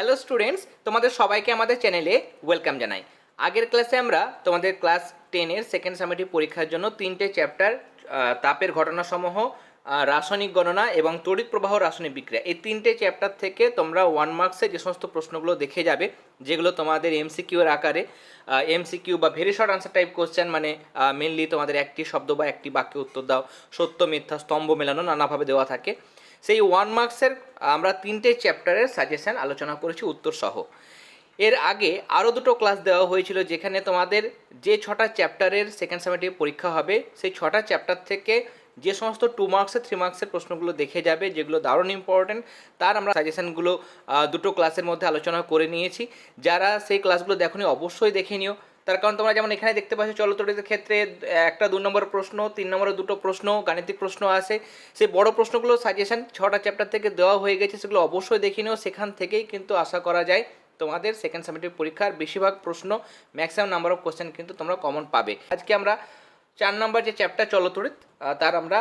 Hello students, তোমাদের সবাইকে আমাদের চ্যানেলে ওয়েলকাম জানাই। আগের ক্লাসে আমরা তোমাদের ক্লাস 10-এর সেকেন্ড সামেটিভ পরীক্ষার জন্য 3টে চ্যাপ্টার তাপের ঘটনাসমূহ, রাসায়নিক গণনা এবং তড়িৎ প্রবাহ রাসায়নিক বিক্রিয়া, এই 3টে চ্যাপ্টার থেকে তোমরা 1 মার্কসে যে সমস্ত প্রশ্নগুলো দেখে যাবে, যেগুলো তোমাদের এমসিকিউ এর আকারে, এমসিকিউ বা very short answer type question, মানে মেনলি তোমাদের একটি শব্দ বা একটি বাক্যে উত্তর দাও, সত্য মিথ্যা স্তম্ভ মেলানো নানাভাবে দেওয়া থাকে। সেই 1 মার্কসের আমরা 3টে চ্যাপ্টারের সাজেশন আলোচনা করেছি উত্তর সহ। এর আগে আরও দুটো ক্লাস দেওয়া হয়েছিল যেখানে তোমাদের যে 6টা চ্যাপ্টারের সেকেন্ড সামেটিভ পরীক্ষা হবে, সেই 6টা চ্যাপ্টার থেকে যে সমস্ত 2 মার্কসের 3 মার্কসের প্রশ্নগুলো দেখে যাবে, যেগুলো দারুণ ইম্পর্টেন্ট, তার আমরা সাজেশনগুলো দুটো ক্লাসের মধ্যে আলোচনা করে নিয়েছি। যারা সেই ক্লাসগুলো দেখোনি অবশ্যই দেখে নিও। তার কারণ তোমরা যেমন এখানে দেখতে পাচ্ছ চলতড়িতের ক্ষেত্রে একটা 2 নম্বর প্রশ্ন, 3 নম্বরে দুটো প্রশ্ন, গাণিতিক প্রশ্ন আছে। সেই বড় প্রশ্নগুলো সাজেশন 6টা চ্যাপ্টার থেকে দেওয়া হয়ে গেছে, সেগুলো অবশ্যই দেখে নিও। সেখান থেকেই কিন্তু আশা করা যায় তোমাদের সেকেন্ড সামেটিভ পরীক্ষার বেশিরভাগ প্রশ্ন, ম্যাক্সিমাম নাম্বার অফ কোশ্চেন কিন্তু তোমরা কমন পাবে। আজকে আমরা 4 নম্বর যে চ্যাপ্টার চলতড়িৎ, তার আমরা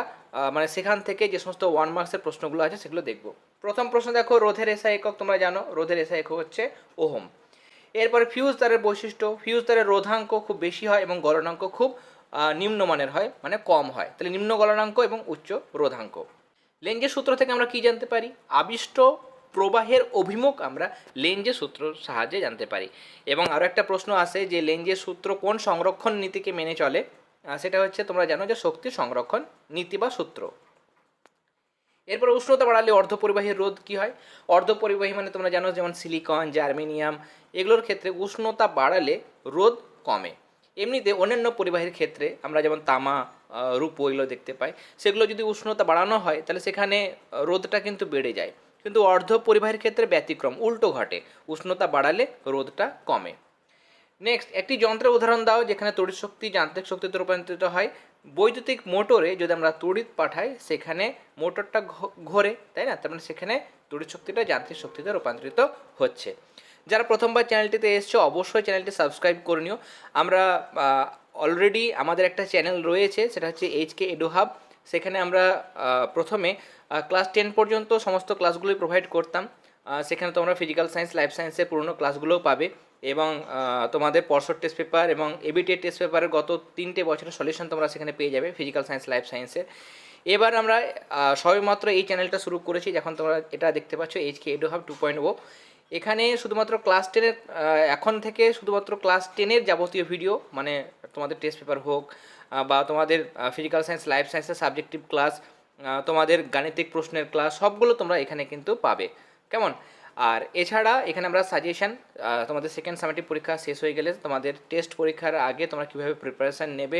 মানে সেখান থেকে যে সমস্ত 1 মার্কসের প্রশ্নগুলো আছে সেগুলো দেখব। প্রথম প্রশ্ন দেখো, রোধের এসআই একক তোমরা জানো, রোধের এসআই একক হচ্ছে ওহম। এরপরে ফিউজ তারের বৈশিষ্ট্য, ফিউজ তারের রোধাঙ্ক খুব বেশি হয় এবং গলনাঙ্ক খুব নিম্নমানের হয়, মানে কম হয়। তাহলে নিম্ন গলনাঙ্ক এবং উচ্চ রোধাঙ্ক। লেঞ্জের সূত্র থেকে আমরা কি জানতে পারি? আবিষ্ট প্রবাহের অভিমুখ আমরা লেঞ্জের সূত্রের সাহায্যে জানতে পারি। এবং আরও একটা প্রশ্ন আসে যে লেঞ্জের সূত্র কোন সংরক্ষণ নীতিকে মেনে চলে? সেটা হচ্ছে তোমরা জানো যে শক্তি সংরক্ষণ নীতি বা সূত্র। এরপর উষ্ণতা বাড়ালে অর্ধপরিবাহীর রোধ কী হয়? অর্ধপরিবাহী মানে তোমরা জানো যেমন সিলিকন, জার্মেনিয়াম, এগুলোর ক্ষেত্রে উষ্ণতা বাড়ালে রোধ কমে। এমনিতে অন্যান্য পরিবাহীর ক্ষেত্রে আমরা যেমন তামা, রূপো এগুলো দেখতে পাই, সেগুলো যদি উষ্ণতা বাড়ানো হয় তাহলে সেখানে রোধটা কিন্তু বেড়ে যায়। কিন্তু অর্ধপরিবাহীর ক্ষেত্রে ব্যতিক্রম, উল্টো ঘটে, উষ্ণতা বাড়ালে রোধটা কমে। নেক্সট, একটি যন্ত্রের উদাহরণ দাও যেখানে তড়িৎ শক্তি যান্ত্রিক শক্তিতে রূপান্তরিত হয়। বৈদ্যুতিক মোটরে যদি আমরা তড়িৎ পাঠাই সেখানে মোটরটা ঘোরে, তাই না? তার মানে সেখানে তড়িৎ শক্তিটা যান্ত্রিক শক্তিতে রূপান্তরিত হচ্ছে। যারা প্রথমবার চ্যানেলটিতে এসছো অবশ্যই চ্যানেলটি সাবস্ক্রাইব করে নিও। আমরা অলরেডি আমাদের একটা চ্যানেল রয়েছে, সেটা হচ্ছে এইচকে এডু হাব। সেখানে আমরা প্রথমে ক্লাস 10 পর্যন্ত সমস্ত ক্লাসগুলোই প্রোভাইড করতাম। সেখানে তোমরা ফিজিক্যাল সায়েন্স, লাইফ সায়েন্সের পুরনো ক্লাসগুলোও পাবে এবং তোমাদের পরশোর টেস্ট পেপার এবং এবিটিএ টেস্ট পেপারের গত 3টে বছরের সলিউশন তোমরা সেখানে পেয়ে যাবে ফিজিক্যাল সায়েন্স, লাইফ সায়েন্সের। এবার আমরা সবেমাত্র এই চ্যানেলটা শুরু করেছি, যখন তোমরা এটা দেখতে পাচ্ছ এইচকে এডু হাব 2.0। এখানে শুধুমাত্র ক্লাস 10-এর এখন থেকে শুধুমাত্র ক্লাস 10-এর যাবতীয় ভিডিও, মানে তোমাদের টেস্ট পেপার হোক বা তোমাদের ফিজিক্যাল সায়েন্স, লাইফ সায়েন্সের সাবজেক্টিভ ক্লাস, তোমাদের গাণিতিক প্রশ্নের ক্লাস, সবগুলো তোমরা এখানে কিন্তু পাবে, কেমন? আর এছাড়া এখানে আমরা সাজেশান, তোমাদের সেকেন্ড সামেটিভ পরীক্ষা শেষ হয়ে গেলে তোমাদের টেস্ট পরীক্ষার আগে তোমরা কীভাবে প্রিপারেশান নেবে,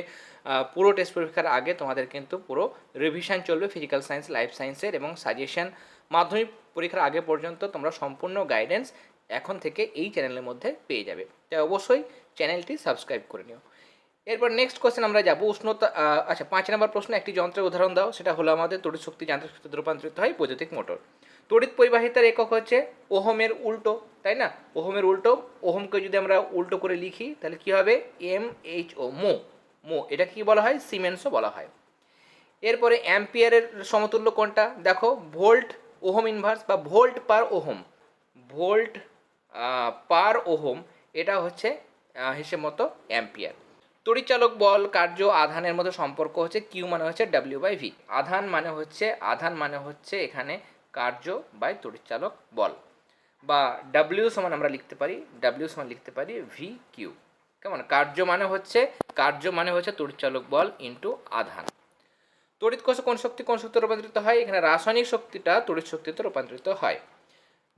পুরো টেস্ট পরীক্ষার আগে তোমাদের কিন্তু পুরো রিভিশন চলবে ফিজিক্যাল সায়েন্স, লাইফ সায়েন্সের, এবং সাজেশান মাধ্যমিক পরীক্ষার আগে পর্যন্ত তোমরা সম্পূর্ণ গাইডেন্স এখন থেকে এই চ্যানেলের মধ্যে পেয়ে যাবে। তাই অবশ্যই চ্যানেলটি সাবস্ক্রাইব করে নিও। এরপর নেক্সট কোয়েশ্চেন আমরা যাবো উষ্ণতা। আচ্ছা, 5 নম্বর প্রশ্ন, একটি যন্ত্রের উদাহরণ দাও। সেটা হলো আমাদের তড়িৎ শক্তি যান্ত্রিক শক্তিতে রূপান্তরিত হয় বৈদ্যুতিক মোটর। তড়িৎ পরিবাহিতার একক হচ্ছে ওহমের উল্টো, তাই না? ওহমের উল্টো, ওহমকে যদি আমরা উল্টো করে লিখি তাহলে কী হবে? MHO, মো। মো, এটা কি বলা হয়? সিমেন্সও বলা হয়। এরপরে অ্যাম্পিয়ারের সমতুল্য কোনটা? দেখো, ভোল্ট ওহম ইনভার্স বা ভোল্ট পার ওহম। ভোল্ট পার ওহম, এটা হচ্ছে হিসেব মতো অ্যাম্পিয়ার। তড়িৎচালক বল, কার্য, আধানের মধ্যে সম্পর্ক হচ্ছে কিউ মানে হচ্ছে W/V। আধান মানে হচ্ছে এখানে কার্য বাই তড়িৎচালক বল, বা W সমান আমরা লিখতে পারি VQ, কেমন? কার্য মানে হচ্ছে তড়িৎচালক বল ইন্টু আধান। তড়িৎ কোষে কোন শক্তি রূপান্তরিত হয়? এখানে রাসায়নিক শক্তিটা তড়িৎ শক্তিতে রূপান্তরিত হয়।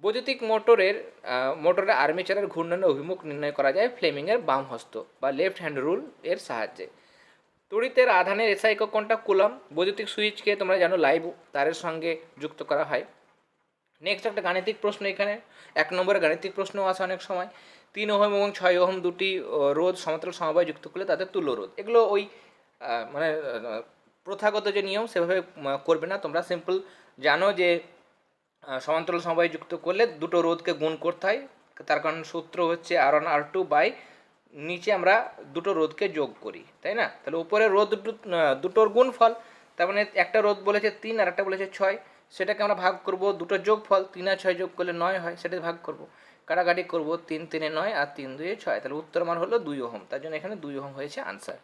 বৈদ্যুতিক মোটরের আর্মেচারের ঘূর্ণনের অভিমুখ নির্ণয় করা যায় ফ্লেমিংয়ের বাম হস্ত বা লেফট হ্যান্ড রুল এর সাহায্যে। তড়িতের আধানের এসআই একক কোনটা? কুলম। বৈদ্যুতিক সুইচকে তোমরা জানো লাইভ তারের সঙ্গে যুক্ত করা হয়। নেক্সট একটা গাণিতিক প্রশ্ন, এখানে 1 নম্বরের গাণিতিক প্রশ্ন আসে অনেক সময়। 3 ওহম এবং 6 ওহম দুটি রোধ সমান্তরাল সমবায় যুক্ত করলে তাদের তুল্য রোধ। এগুলো ওই মানে প্রথাগত যে নিয়ম সেভাবে করবে না, তোমরা সিম্পল জানো যে সমান্তরাল সমবায় যুক্ত করলে দুটো রোধকে গুণ করতে হয়। তার কারণ সূত্র হচ্ছে R1 R2 বাই নিচে আমরা দুটো রোধকে যোগ করি, তাই না? তাহলে উপরে রোধ দুটোর গুণফল, তার মানে একটা রোধ বলেছে 3 আর একটা বলেছে 6, সেটাকে আমরা ভাগ করব দুটো যোগফল, 3 আর 6 যোগ করলে 9 হয়, সেটাকে ভাগ করব, কাটাকাটি করব, 3 3 9 আর 3 2 6, তাহলে উত্তর মান হলো 2 ওহম, তার জন্য এখানে 2 ওহম হয়েছে আনসার।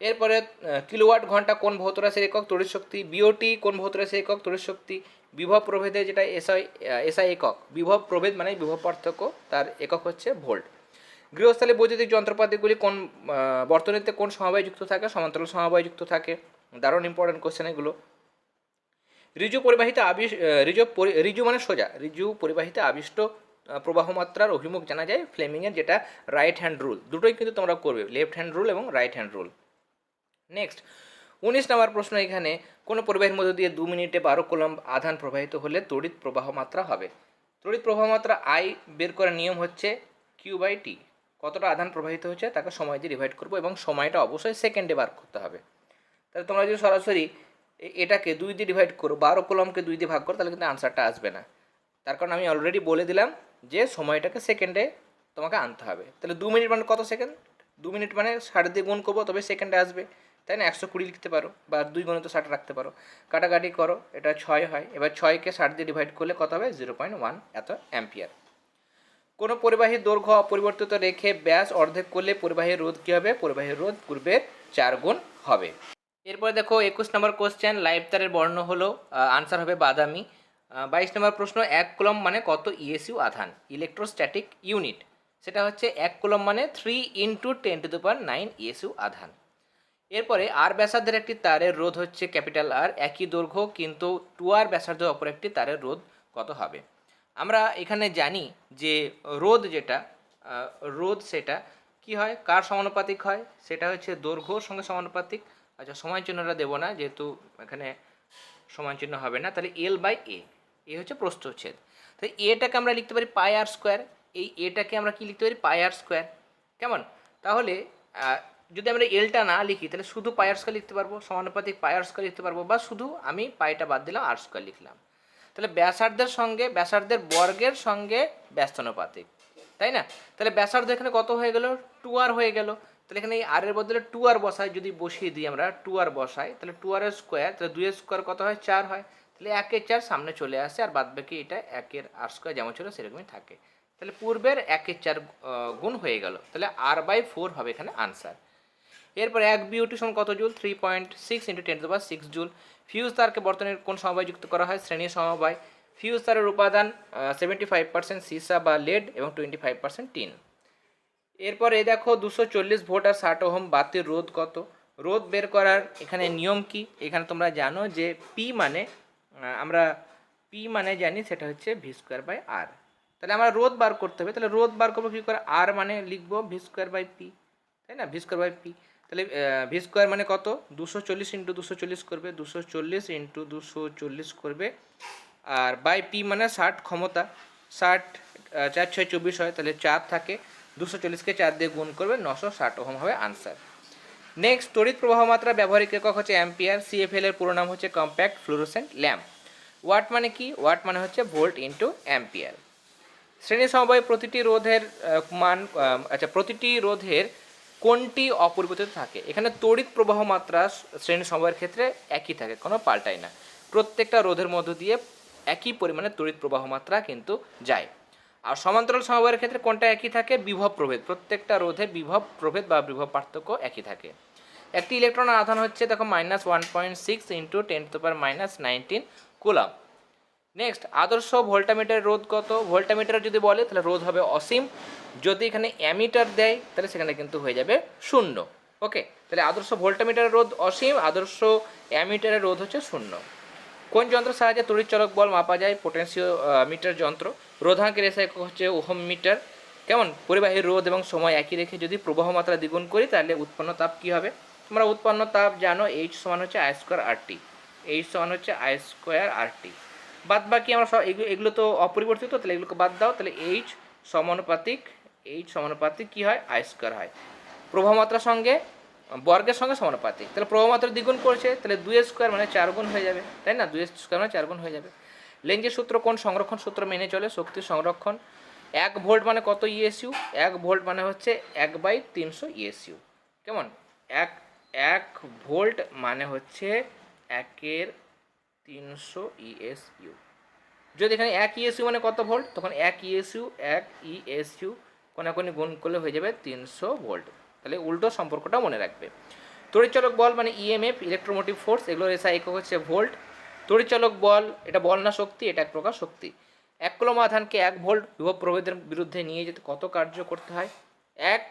এরপরে কিলোওয়াট ঘন্টা কোন ভৌত রাশির একক তড়িৎ শক্তি, বিওটি কোন ভৌত রাশির একক তড়িৎ শক্তি, বিভব প্রভেদে যেটা এসআই একক, বিভব প্রভেদ মানে বিভব পার্থক্য, তার একক হচ্ছে ভোল্ট। গৃহস্থলে বৈদ্যুতিক যন্ত্রপাতিগুলি কোন বর্তনীতে কোন সমবায় যুক্ত থাকে, সমান্তরাল সমবায় যুক্ত থাকে, দারুণ ইম্পর্টেন্ট কোশ্চেন এগুলো। ঋজু পরিবাহিতে ঋজু মানে সোজা, ঋজু পরিবাহিতে আবিষ্ট প্রবাহ মাত্রার অভিমুখ জানা যায় ফ্লেমিংয়ের যেটা রাইট হ্যান্ড রুল, দুটোই কিন্তু তোমরা করবে, লেফট হ্যান্ড রুল এবং রাইট হ্যান্ড রুল। নেক্সট 19 নম্বর প্রশ্ন, এখানে কোনো পরিবাহীর মধ্য দিয়ে 2 মিনিটে 12 কুলম্ব আধান প্রবাহিত হলে তড়িৎ প্রবাহ মাত্রা হবে। তড়িৎ প্রবাহ মাত্রা আই বের করার নিয়ম হচ্ছে Q/T, কতটা আধান প্রবাহিত হচ্ছে তাকে সময় দিয়ে ডিভাইড করবো এবং সময়টা অবশ্যই সেকেন্ডে বার করতে হবে। তাহলে তোমরা যদি সরাসরি এটাকে 2 দিয়ে ডিভাইড করো, 12 কুলম্বকে 2 দিয়ে ভাগ করো, তাহলে কিন্তু আনসারটা আসবে না। তার কারণ আমি অলরেডি বলে দিলাম যে সময়টাকে সেকেন্ডে তোমাকে আনতে হবে। তাহলে 2 মিনিট মানে কত সেকেন্ড, 2 মিনিট মানে 60 দিয়ে গুণ করবো তবে সেকেন্ডে আসবে, তাই না? 120 লিখতে পারো বা 2 গুণে তো 60 রাখতে পারো, কাটাকাটি করো, এটা 6 হয়, এবার 6কে 60 দিয়ে ডিভাইড করলে কত হবে, 0.1 এত অ্যাম্পিয়ার। কোনো পরিবাহীর দৈর্ঘ্য অপরিবর্তিত রেখে ব্যাস অর্ধেক করলে পরিবাহীর রোধ কী হবে, পরিবাহীর রোধ পূর্বের 4 গুণ হবে। এরপরে দেখো 21 নম্বর কোশ্চেন, লাইভ তারের বর্ণ হলো, আনসার হবে বাদামি। 22 নম্বর প্রশ্ন, 1 কুলম্ব মানে কত ইএসইউ আধান, ইলেকট্রোস্ট্যাটিক ইউনিট, সেটা হচ্ছে 1 কুলম্ব মানে 3 × 10⁹ ইএসইউ আধান। এরপরে আর ব্যাসার্ধের একটি তারের রোধ হচ্ছে ক্যাপিটাল আর, একই দৈর্ঘ্য কিন্তু 2R ব্যাসার্ধের অপর একটি তারের রোধ কত হবে। আমরা এখানে জানি যে রোধ যেটা রোধ সেটা কি হয়, কার সমানুপাতিক হয়, সেটা হচ্ছে দৈর্ঘ্যর সঙ্গে সমানুপাতিক। আচ্ছা সময় চিহ্নটা দেবো না যেহেতু এখানে সমান চিহ্ন হবে না, তাহলে L/A, এ হচ্ছে প্রস্থচ্ছেদ। তাই এটাকে আমরা লিখতে পারি πr², এই এটাকে আমরা কি লিখতে পারি πr², কেমন? তাহলে যদি আমরা এলটা না লিখি তাহলে শুধু πr² লিখতে পারবো, সমানুপাতিক πr² লিখতে পারবো, বা শুধু আমি পাইটা বাদ দিলাম r² লিখলাম। তাহলে ব্যাসার্ধের সঙ্গে ব্যাসার্ধের বর্গের সঙ্গে ব্যস্তানুপাতিক, তাই না? তাহলে ব্যাসার্ধ এখানে কত হয়ে গেল, 2R হয়ে গেল। তাহলে এখানে এই আর এর বদলে 2R বসাই, যদি বসিয়ে দিই আমরা 2R বসাই, তাহলে 2R এর স্কোয়ার, তাহলে 2 এর স্কোয়ার কত হয়, 4 হয়। তাহলে 1 4 সামনে চলে আসে, আর বাদ বাকি এটা 1 r² যেমন ছিল সেরকমই থাকে। তাহলে পূর্বের 1 4 গুণ হয়ে গেল, তাহলে R/4 হবে এখানে আনসার। এরপর 1 বিউটি সমান কত জুল, 3.6 × 10⁶ জুল। ফিউজ তারকে বর্তনীর কোন সমবায় যুক্ত করা হয়, শ্রেণী সমবায়। ফিউজ তারের উপাদান 75% সীসা বা লেড এবং 25% টিন। এরপরে দেখো 240 ভোল্ট আর 60 ওহম বাতির রোধ কত। রোধ বের করার এখানে নিয়ম কি, এখানে তোমরা জানো যে পি মানে আমরা পি মানে জানি সেটা হচ্ছে V²/R। তাহলে আমরা রোধ বার করতে হবে, তাহলে রোধ বার করবো কী করে, আর মানে লিখবো V²/P, তাই না, V²/P। তাহলে V² মানে কত, 240 × 240 করবে, 240 × 240 করবে, আর বাই পি মানে 60 ক্ষমতা, 60 4 6 24 হয়, তাহলে 4 থাকে, 240কে 4 দিয়ে গুণ করবে, 960 ওহম হবে আনসার। নেক্সট তড়িৎ প্রবাহ মাত্রা ব্যবহারিক একক হচ্ছে অ্যাম্পিয়ার। CFL এর পুরো নাম হচ্ছে কম্প্যাক্ট ফ্লুরোসেন্ট ল্যাম্প। ওয়াট মানে কি, ওয়াট মানে হচ্ছে ভোল্ট ইন্টু অ্যাম্পিয়ার। শ্রেণী সমবায়ে প্রতিটি রোধের মান প্রতিটি রোধের কোনটি অপরিবর্তিত থাকে। এখানে তড়িৎ প্রবাহ মাত্রা শ্রেণী সমবায়ের ক্ষেত্রে একই থাকে, কোনো পাল্টায় না, প্রত্যেকটা রোধের মধ্য দিয়ে একই পরিমাণে তড়িৎ প্রবাহ মাত্রা কিন্তু যায়। আর সমান্তরাল সমবায়ের ক্ষেত্রে কোনটা একই থাকে, বিভব প্রভেদ, প্রত্যেকটা রোধের বিভব প্রভেদ বা বিভব পার্থক্য একই থাকে। একটি ইলেকট্রনের আধান হচ্ছে দেখো -1.6 × 10⁻⁻19 কুলম্ব। নেক্সট আদর্শ ভোল্টামিটারের রোধ কত। ভোল্টামিটার যদি বলে তাহলে রোধ হবে অসীম, যদি এখানে অ্যামিটার দেয় তাহলে সেখানে কিন্তু হয়ে যাবে 0। ওকে, তাহলে আদর্শ ভোল্টামিটারের রোধ অসীম, আদর্শ অ্যামিটারের রোধ হচ্ছে 0। কোন যন্ত্রের সাহায্যে তড়িৎ চলক বল মাপা যায়, পোটেনশিও মিটার যন্ত্র। রোধাঙ্কের এসআই একক হচ্ছে ওহম মিটার। কেমন, পরিবাহীর রোধ এবং সময় একই রেখে যদি প্রবাহ মাত্রা দ্বিগুণ করি তাহলে উৎপন্ন তাপ কী হবে। তোমরা উৎপন্ন তাপ জানো, H সমান হচ্ছে I²RT, H সমান হচ্ছে I²RT। বাদ বাকি আমরা সব এগুলো তো অপরিবর্তিত, তাহলে এগুলোকে বাদ দাও, তাহলে H সমানুপাতিক কী হয়, I² হয়। প্রবাহ মাত্রার সঙ্গে বর্গের সঙ্গে সমানুপাতিক, তাহলে প্রবাহ মাত্রা দ্বিগুণ করছে, তাহলে 2² মানে 4 গুণ হয়ে যাবে, তাই না, 2² মানে 4 গুণ হয়ে যাবে। লেঞ্জের সূত্র কোন সংরক্ষণ সূত্র মেনে চলে, শক্তি সংরক্ষণ। 1 ভোল্ট মানে কত ইএসইউ, 1 ভোল্ট মানে হচ্ছে 1/300 ইএসইউ। কেমন, 1 ভোল্ট মানে হচ্ছে 1 300 ইএসইউ। যদি এখানে 1 ইএসইউ মানে কত ভোল্ট, তখন 1 ইএসইউ কোনাকুনি গুণ করলে হয়ে যাবে 300 ভোল্ট। তাহলে উল্টো সম্পর্কটা মনে রাখবে। তড়িৎচালক বল মানে ইএমএফ, ইলেকট্রোমোটিভ ফোর্স, এগুলোর এসআই একক হচ্ছে ভোল্ট। তড়িৎচালক বল এটা বল না শক্তি, এটা এক প্রকার শক্তি। 1 কুলম্ব আধানকে 1 ভোল্ট বিভব প্রভেদের বিরুদ্ধে নিয়ে যেতে কত কার্য করতে হয়? 1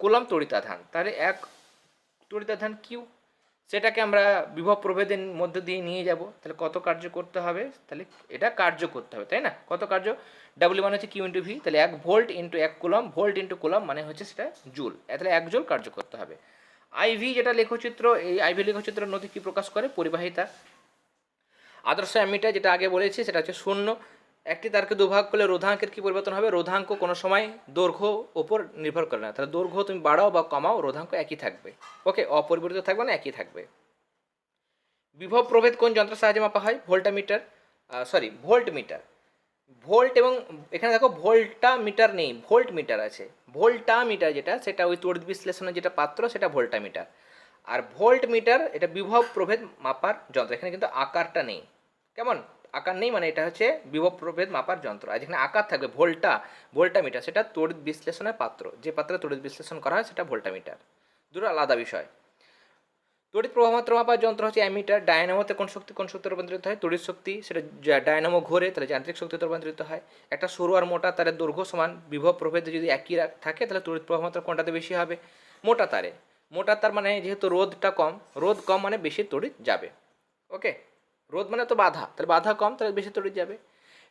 কুলম্ব তড়িতাধান, তাহলে 1 তড়িতাধান কিউ, সেটাকে আমরা বিভব প্রভেদের মধ্যে দিয়ে নিয়ে যাব, তাহলে কত কার্য করতে হবে? তাহলে এটা কার্য করতে হবে, তাই না? কত কার্য? ডাব্লিউ মানে হচ্ছে কিউ ইন্টু ভি, তাহলে 1 volt into 1 coulomb, volt into coulomb মানে হচ্ছে সেটা জুল, তাহলে 1 জুল কার্য করতে হবে। আইভি যেটা লেখচিত্র, এই আইভি লেখচিত্র নদী কী প্রকাশ করে? পরিবাহিতা। আদর্শ অ্যামিটার যেটা আগে বলেছি সেটা হচ্ছে শূন্য। একটি তারকে দুভাগ করলে রোধাঙ্কের কী পরিবর্তন হবে? রোধাঙ্ক কোনো সময় দৈর্ঘ্য ওপর নির্ভর করে না, তাহলে দৈর্ঘ্য তুমি বাড়াও বা কমাও, রোধাঙ্ক একই থাকবে। ওকে, অপরিবর্তিত থাকবে না, একই থাকবে। বিভব প্রভেদ কোন যন্ত্রের সাহায্যে মাপা হয়? Voltmeter, voltmeter. ভোল্ট এবং এখানে দেখো ভোল্টা মিটার নেই, ভোল্ট মিটার আছে। ভোল্টা মিটার যেটা, সেটা ওই তড়িৎ বিশ্লেষণের যেটা পাত্র, সেটা ভোল্টা মিটার। আর ভোল্ট মিটার এটা বিভব প্রভেদ মাপার যন্ত্র, এখানে কিন্তু আকারটা নেই। কেমন? আকার নেই মানে এটা হচ্ছে বিভব প্রভেদ মাপার যন্ত্র। আর যেখানে আকার থাকবে ভোল্টা মিটার, সেটা তড়িৎ বিশ্লেষণের পাত্র, যে পাত্রে তড়িৎ বিশ্লেষণ করা হয় সেটা ভোল্টা মিটার। দুটো আলাদা বিষয়। তড়িৎ প্রবাহমাত্রা মাপার যন্ত্র হচ্ছে অ্যামিটার। ডায়নামোতে কোন শক্তি রূপান্তরিত হয়? তড়িৎ শক্তি। সেটা ডায়নামো ঘোরে তাহলে যান্ত্রিক শক্তিতে রূপান্তরিত হয়। একটা সরু আর মোটা তারের দৈর্ঘ্য সমান, বিভব প্রভেদে যদি একই থাকে তাহলে তড়িৎ প্রবাহমাত্রা কোনটাতে বেশি হবে? মোটা তারে। মোটা তার মানে যেহেতু রোধ কম মানে বেশি তড়িৎ যাবে। ওকে, রোধ মানে তো বাধা, তাহলে বাধা কম তাহলে বেশি তড়িৎ যাবে।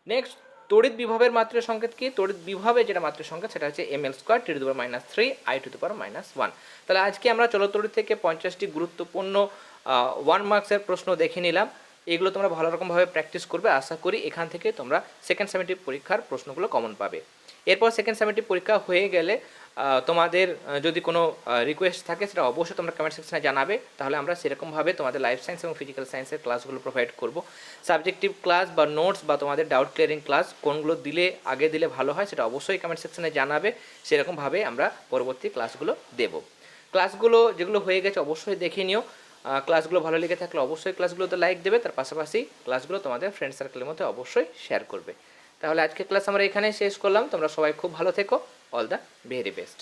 নেক্সট, তড়িৎ বিভবের মাত্রা সংকেত কি? তড়িৎ বিভবের যেটা মাত্রা সংকেত সেটা হচ্ছে ml² (10⁻³ I⁻⁻1). তাহলে আজকে আমরা চলতড়িৎ থেকে 50টি গুরুত্বপূর্ণ 1 মার্কসের প্রশ্ন দেখে নিলাম। এগুলো তোমরা ভালো রকমভাবে প্র্যাকটিস করবে, আশা করি এখান থেকে তোমরা সেকেন্ড সেমেস্টার পরীক্ষার প্রশ্নগুলো কমন পাবে। এরপর সেকেন্ড সেমেস্টার পরীক্ষা হয়ে গেলে তোমাদের যদি কোনো রিকোয়েস্ট থাকে সেটা অবশ্যই তোমরা কমেন্ট সেকশনে জানাবে, তাহলে আমরা সেরকমভাবে তোমাদের লাইফ সায়েন্স এবং ফিজিক্যাল সায়েন্সের ক্লাসগুলো প্রোভাইড করব। সাবজেক্টিভ ক্লাস বা নোটস বা তোমাদের ডাউট ক্লিয়ারিং ক্লাস কোনগুলো আগে দিলে ভালো হয় সেটা অবশ্যই কমেন্ট সেকশনে জানাবে, সেরকমভাবে আমরা পরবর্তী ক্লাসগুলো দেব। ক্লাসগুলো যেগুলো হয়ে গেছে অবশ্যই দেখে নিও। ক্লাসগুলো ভালো লেগে থাকলে অবশ্যই ক্লাসগুলোতে লাইক দেবে, তার পাশাপাশি ক্লাসগুলো তোমাদের ফ্রেন্ড সার্কেলের মধ্যে অবশ্যই শেয়ার করবে। তাহলে আজকে ক্লাস আমরা এখানেই শেষ করলাম। তোমরা সবাই খুব ভালো থেকো। All the very best.